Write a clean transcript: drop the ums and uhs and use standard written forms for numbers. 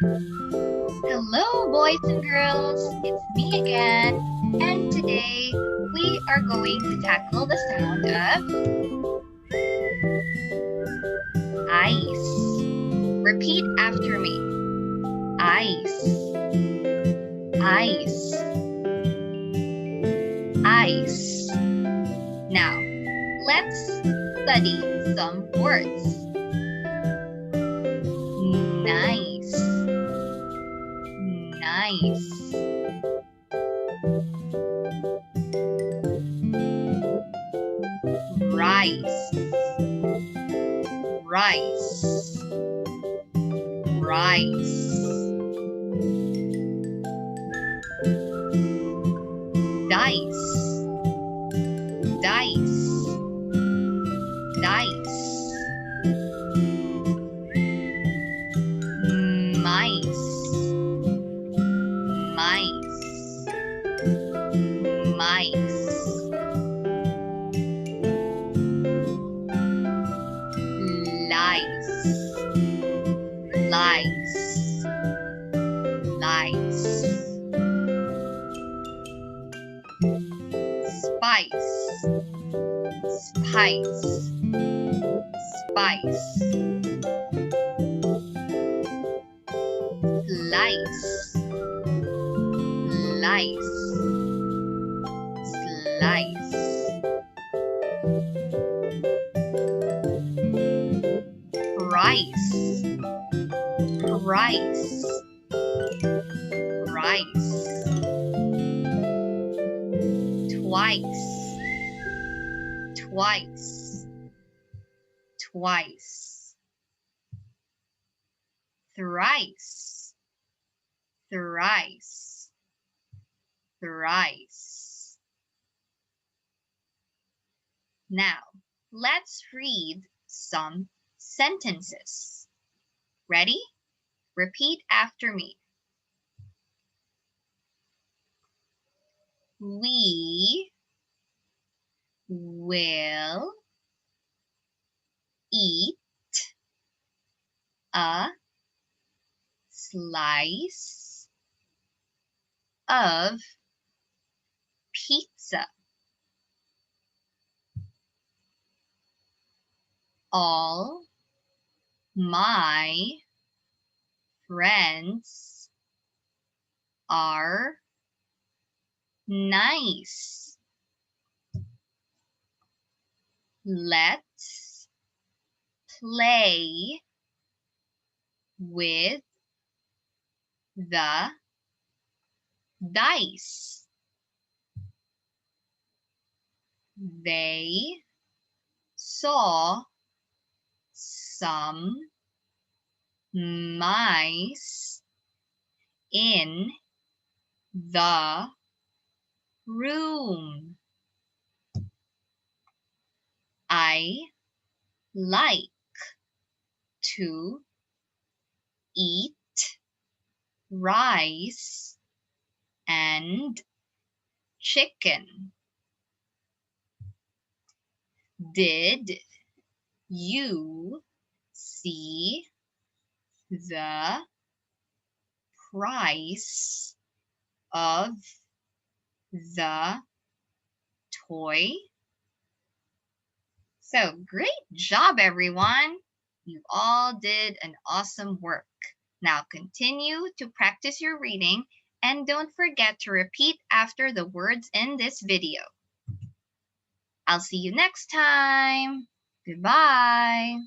Hello, boys and girls. It's me again. And today we are going to tackle the sound of ice. Repeat after me. Ice, ice, ice. Now, let's study some words. Nice, nice. Rice, rice, rice. Dice, dice, dice. Mice, mice, mice. Lice, lice, lice. Spice, spice, spice. Lice, lice, slice. Rice, rice, rice. Twice, twice, twice. Thrice, thrice, thrice. Now, let's read some sentences. Ready? Repeat after me. We will eat a slice of pizza. All my friends are nice. Let's play with the dice. They saw some mice in the room. I like to eat rice and chicken. Did you see the price of the toy? So great job, everyone. You all did an awesome work. Now continue to practice your reading and don't forget to repeat after the words in this video. I'll see you next time. Goodbye.